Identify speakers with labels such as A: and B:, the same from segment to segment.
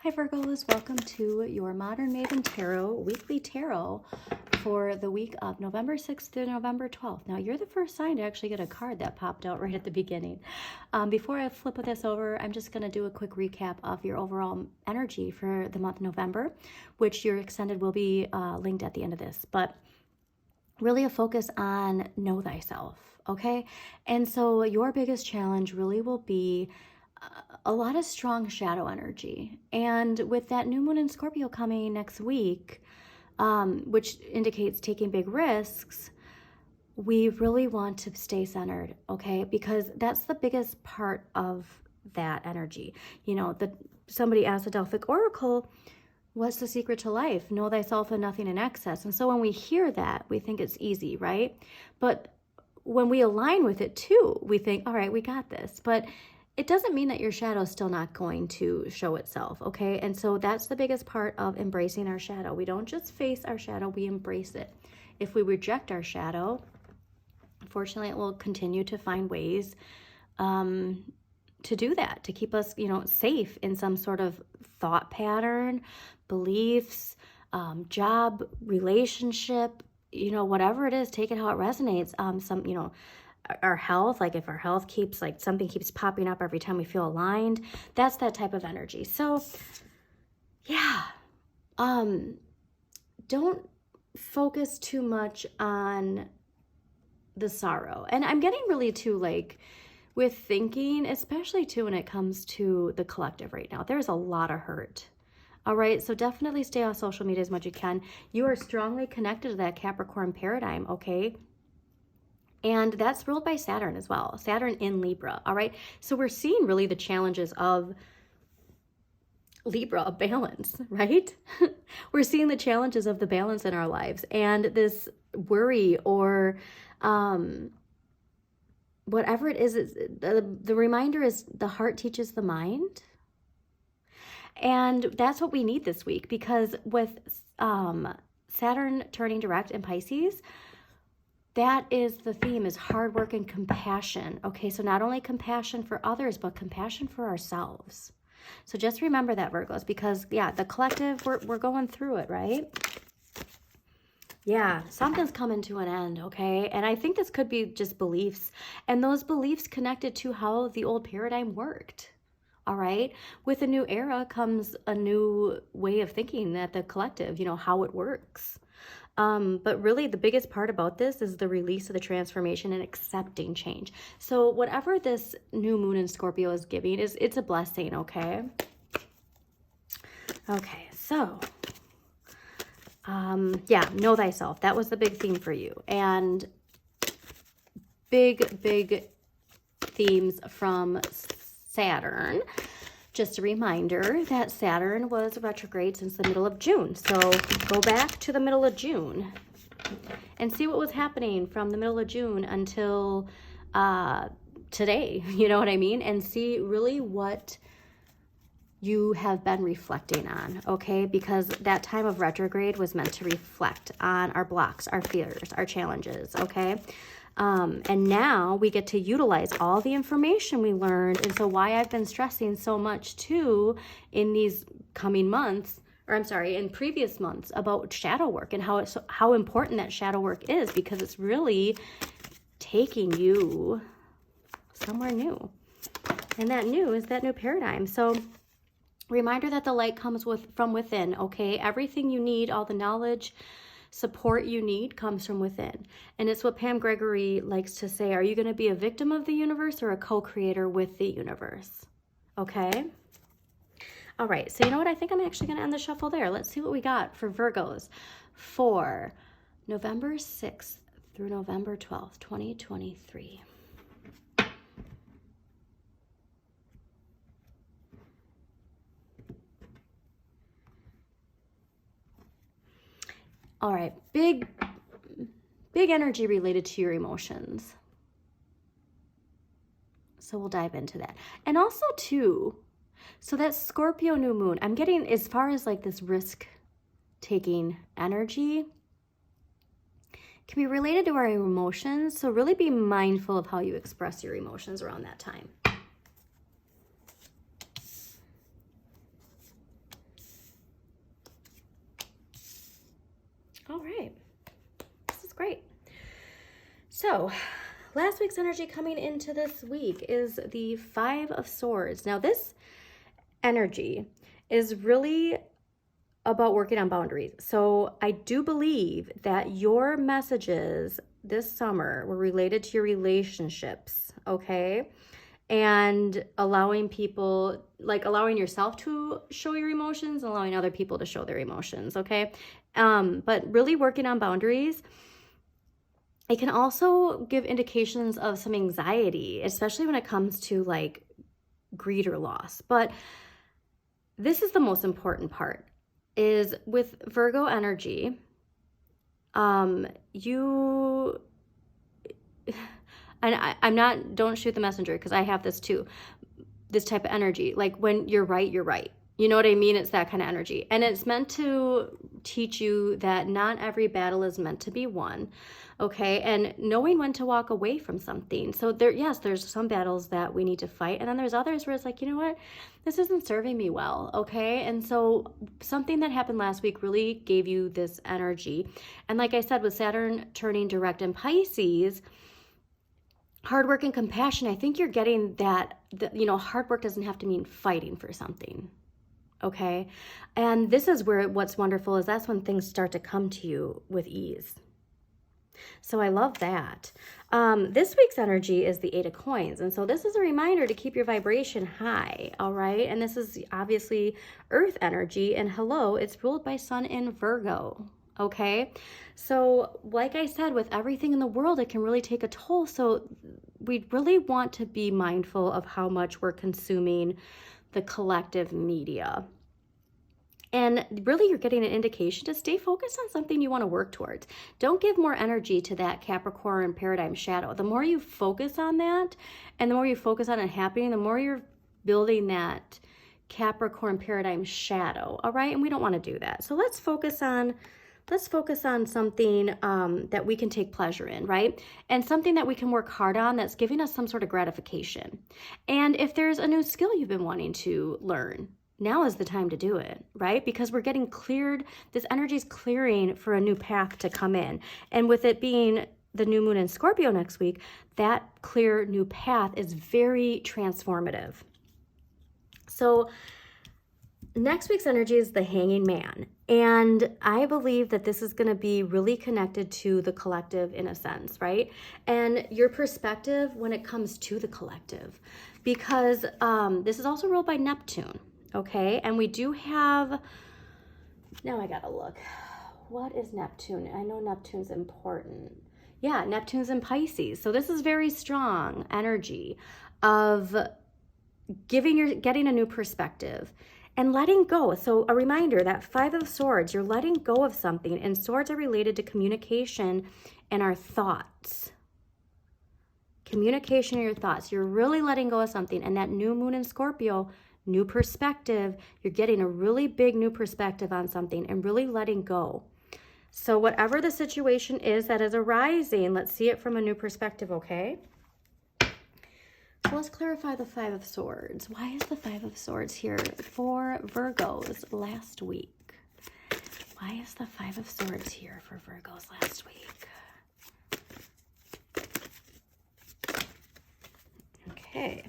A: Hi Virgos, welcome to your Modern Maven Tarot weekly tarot for the week of November 6th to November 12th. Now you're the first sign to actually get a card that popped out right at the beginning. Before I flip this over, I'm just going to do a quick recap of your overall energy for the month of November, which your extended will be linked at the end of this. But really a focus on know thyself, okay? And so your biggest challenge really will be a lot of strong shadow energy. And with that new moon in Scorpio coming next week, which indicates taking big risks, we really want to stay centered, okay? Because that's the biggest part of that energy. You know, somebody asked the Delphic Oracle, what's the secret to life? Know thyself and nothing in excess. And so when we hear that, we think it's easy, right? But when we align with it too, we think, all right, we got this. But it doesn't mean that your shadow is still not going to show itself, okay? And so that's the biggest part of embracing our shadow. We don't just face our shadow, we embrace it. If we reject our shadow, unfortunately, it will continue to find ways to do that, to keep us, you know, safe in some sort of thought pattern, beliefs, job, relationship, you know, whatever it is, take it how it resonates. You know, our health, like if our health keeps, like something keeps popping up every time we feel aligned, that's that type of energy. So yeah, don't focus too much on the sorrow. And I'm getting really too, like, with thinking, especially too when it comes to the collective right now, there's a lot of hurt. All right, so definitely stay off social media as much as you can. You are strongly connected to that Capricorn paradigm, okay? And that's ruled by Saturn as well. Saturn in Libra, all right? So we're seeing really the challenges of Libra, balance, right? We're seeing the challenges of the balance in our lives. And this worry or whatever it is, the reminder is the heart teaches the mind. And that's what we need this week, because with Saturn turning direct in Pisces, that is the theme, is hard work and compassion. Okay, so not only compassion for others, but compassion for ourselves. So just remember that, Virgos, because yeah, the collective, we're going through it, right? Yeah, something's coming to an end, okay? And I think this could be just beliefs, and those beliefs connected to how the old paradigm worked. All right, with a new era comes a new way of thinking at the collective, you know, how it works. But really the biggest part about this is the release of the transformation and accepting change. So whatever this new moon in Scorpio is giving, it's a blessing, okay? Okay, so, yeah, know thyself. That was the big theme for you. And big themes from Saturn. Just a reminder that Saturn was retrograde since the middle of June. So go back to the middle of June and see what was happening from the middle of June until today, you know what I mean? And see really what you have been reflecting on, okay? Because that time of retrograde was meant to reflect on our blocks, our fears, our challenges, okay? And now we get to utilize all the information we learned. And so why I've been stressing so much too in these coming months, or I'm sorry, in previous months, about shadow work and how important that shadow work is, because it's really taking you somewhere new. And that new is that new paradigm. So reminder that the light comes from within, okay? Everything you need, all the knowledge, support you need comes from within. And it's what Pam Gregory likes to say, are you going to be a victim of the universe or a co-creator with the universe? Okay? All right, so you know what? I think I'm actually going to end the shuffle there. Let's see what we got for Virgos for November 6th through November 12th, 2023. All right, big energy related to your emotions. So we'll dive into that. And also too, so that Scorpio new moon, I'm getting, as far as like this risk-taking energy, can be related to our emotions. So really be mindful of how you express your emotions around that time. All right. This is great. So, last week's energy coming into this week is the 5 of Swords. Now, this energy is really about working on boundaries. So I do believe that your messages this summer were related to your relationships, okay? And allowing people, like allowing yourself to show your emotions, and allowing other people to show their emotions, okay? But really working on boundaries. It can also give indications of some anxiety, especially when it comes to like greed or loss. But this is the most important part, is with Virgo energy, you, and I'm not, don't shoot the messenger, because I have this too, this type of energy. Like when you're right, you're right. You know what I mean? It's that kind of energy. And it's meant to teach you that not every battle is meant to be won, okay? And knowing when to walk away from something. So there, yes, there's some battles that we need to fight. And then there's others where it's like, you know what? This isn't serving me well, okay? And so something that happened last week really gave you this energy. And like I said, with Saturn turning direct in Pisces, hard work and compassion, I think you're getting that, you know, hard work doesn't have to mean fighting for something. Okay. And this is where what's wonderful is that's when things start to come to you with ease. So I love that. This week's energy is the 8 of Coins. And so this is a reminder to keep your vibration high. All right. And this is obviously Earth energy. And hello, it's ruled by Sun in Virgo. Okay. So like I said, with everything in the world, it can really take a toll. So we really want to be mindful of how much we're consuming the collective media. And really, you're getting an indication to stay focused on something you want to work towards. Don't give more energy to that Capricorn paradigm shadow. The more you focus on that, and the more you focus on it happening, the more you're building that Capricorn paradigm shadow, all right? And we don't want to do that. So let's focus on something that we can take pleasure in, right? And something that we can work hard on that's giving us some sort of gratification. And if there's a new skill you've been wanting to learn, now is the time to do it, right? Because we're getting cleared, this energy is clearing for a new path to come in. And with it being the new moon in Scorpio next week, that clear new path is very transformative. So next week's energy is the Hanging Man. And I believe that this is going to be really connected to the collective in a sense, right? And your perspective when it comes to the collective, because this is also ruled by Neptune, okay? And we do have, now I got to look. What is Neptune? I know Neptune's important. Yeah, Neptune's in Pisces. So this is very strong energy of getting a new perspective. And letting go. So a reminder that 5 of Swords, you're letting go of something. And swords are related to communication and our thoughts. Communication and your thoughts. You're really letting go of something. And that new moon in Scorpio, new perspective. You're getting a really big new perspective on something and really letting go. So whatever the situation is that is arising, let's see it from a new perspective, okay? So let's clarify the 5 of Swords. Why is the 5 of Swords here for Virgos last week? Why is the 5 of Swords here for Virgos last week? Okay.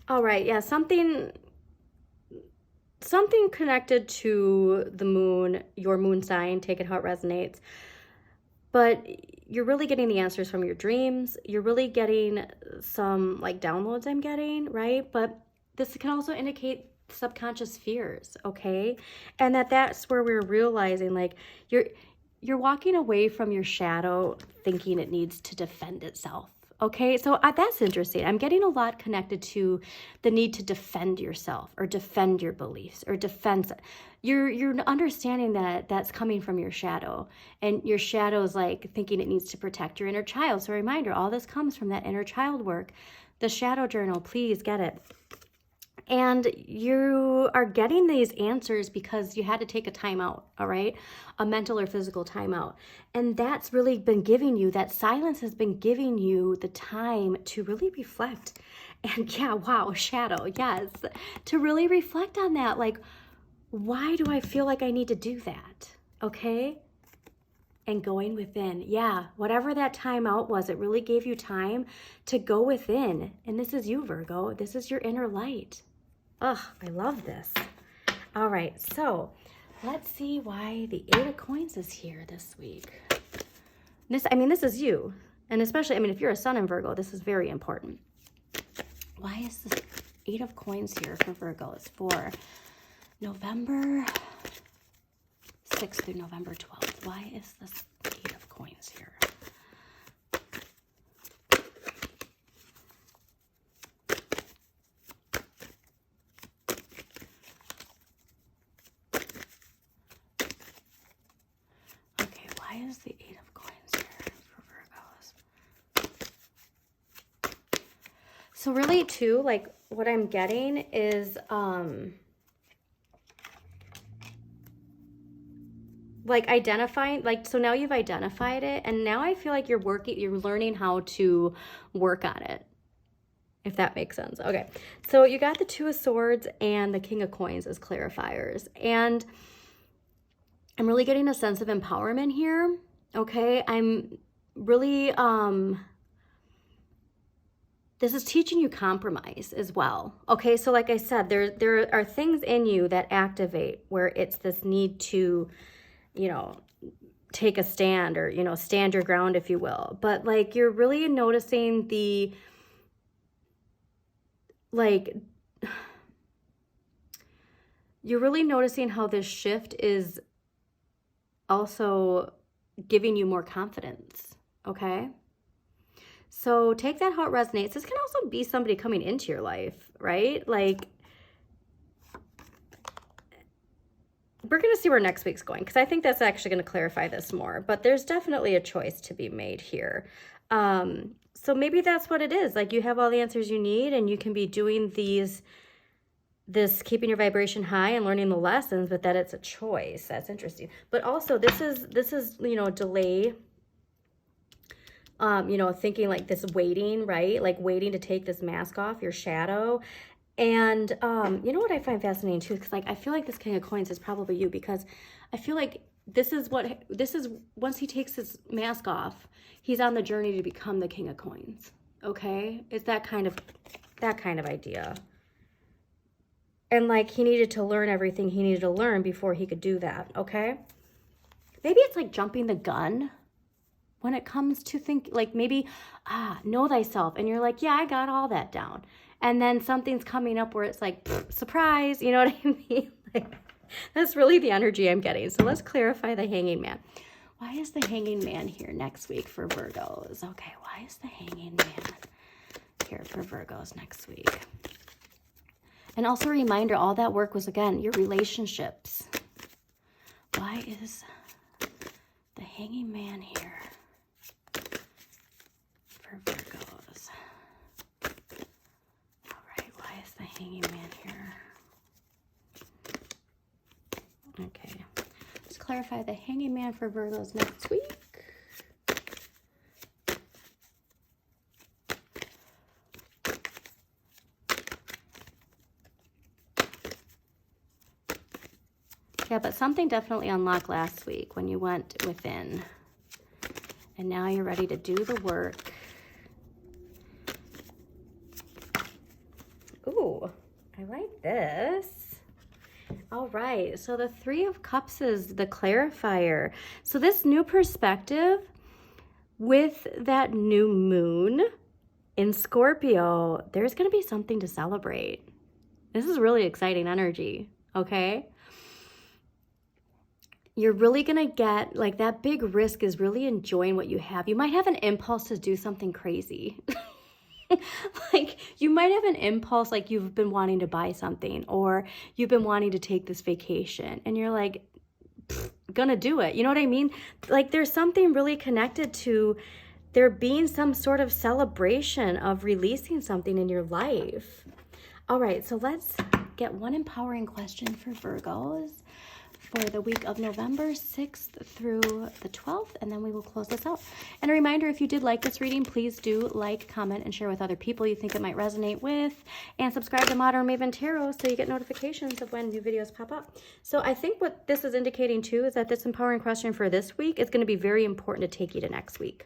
A: All right, yeah, something connected to the moon, your moon sign, take it how it resonates. But you're really getting the answers from your dreams. You're really getting some like downloads I'm getting, right? But this can also indicate subconscious fears, okay? And that's where we're realizing like you're walking away from your shadow thinking it needs to defend itself. Okay, so that's interesting. I'm getting a lot connected to the need to defend yourself or defend your beliefs or defense. You're understanding that that's coming from your shadow, and your shadow is like thinking it needs to protect your inner child. So a reminder, all this comes from that inner child work. The shadow journal, please get it. And you are getting these answers because you had to take a timeout, all right? A mental or physical timeout. And that's really been giving you, that silence has been giving you the time to really reflect And yeah, wow, shadow, yes. To really reflect on that, like, why do I feel like I need to do that? Okay? And going within. Yeah, whatever that time out was, it really gave you time to go within. And this is you, Virgo. This is your inner light. Ugh, I love this. All right, so let's see why the Eight of Coins is here this week. This is you. And especially, if you're a Sun in Virgo, this is very important. Why is this Eight of Coins here for Virgo? It's for November 6th through November 12th. Why is this Eight of Coins here? Okay, why is the Eight of Coins here for Virgos? So really too, like what I'm getting is like identifying, like, so now you've identified it, and now I feel like you're learning how to work on it, if that makes sense. Okay, so you got the Two of Swords and the King of Coins as clarifiers, and I'm really getting a sense of empowerment here. Okay, I'm really, this is teaching you compromise as well. Okay, so like I said, there are things in you that activate where it's this need to, take a stand, or, stand your ground, if you will. But like, you're really noticing the, like, you're really noticing how this shift is also giving you more confidence. Okay. So take that how it resonates. This can also be somebody coming into your life, right? Like, we're going to see where next week's going, because I think that's actually going to clarify this more. But there's definitely a choice to be made here. So maybe that's what it is. Like, you have all the answers you need, and you can be doing this keeping your vibration high and learning the lessons, but that it's a choice. That's interesting. But also, this is delay. Thinking like this waiting, right? Like waiting to take this mask off, your shadow. And you know what I find fascinating too? Because like, I feel like this King of Coins is probably you, because I feel like this is once he takes his mask off, he's on the journey to become the King of Coins. Okay? It's that kind of idea. And like, he needed to learn everything he needed to learn before he could do that. Okay? Maybe it's like jumping the gun when it comes to think, like maybe, know thyself. And you're like, yeah, I got all that down. And then something's coming up where it's like, surprise, you know what I mean? Like, that's really the energy I'm getting. So let's clarify the Hanging Man. Why is the Hanging Man here next week for Virgos? Okay, why is the Hanging Man here for Virgos next week? And also a reminder, all that work was, again, your relationships. Why is the Hanging Man here for Virgos? All right, why is the Hanging Man here? Okay, let's clarify the Hanging Man for Virgos next week. Yeah, but something definitely unlocked last week when you went within. And now you're ready to do the work. Ooh, I like this. All right, so the Three of Cups is the clarifier. So this new perspective with that new moon in Scorpio, there's going to be something to celebrate. This is really exciting energy, okay? You're really going to get, like, that big risk is really enjoying what you have. You might have an impulse to do something crazy. Like, you might have an impulse, like you've been wanting to buy something, or you've been wanting to take this vacation, and you're like, gonna do it. You know what I mean? Like, there's something really connected to there being some sort of celebration of releasing something in your life. All right, so let's get one empowering question for Virgos for the week of November 6th through the 12th, and then we will close this out. And a reminder, if you did like this reading, please do like, comment, and share with other people you think it might resonate with, and subscribe to Modern Maven Tarot so you get notifications of when new videos pop up. So I think what this is indicating too is that this empowering question for this week is going to be very important to take you to next week.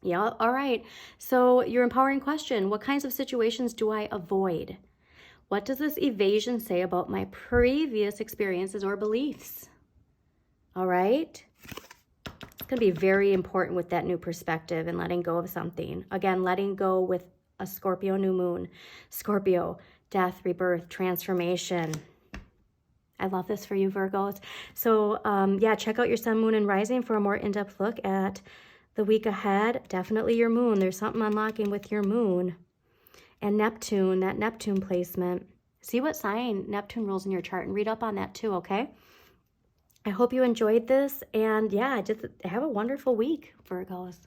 A: Yeah, all right. So your empowering question, what kinds of situations do I avoid? What does this evasion say about my previous experiences or beliefs? All right. It's going to be very important with that new perspective and letting go of something. Again, letting go with a Scorpio new moon. Scorpio, death, rebirth, transformation. I love this for you, Virgos. So yeah, check out your sun, moon, and rising for a more in-depth look at the week ahead. Definitely your moon. There's something unlocking with your moon. And Neptune, that Neptune placement. See what sign Neptune rules in your chart and read up on that too, okay? I hope you enjoyed this. And yeah, just have a wonderful week, Virgos.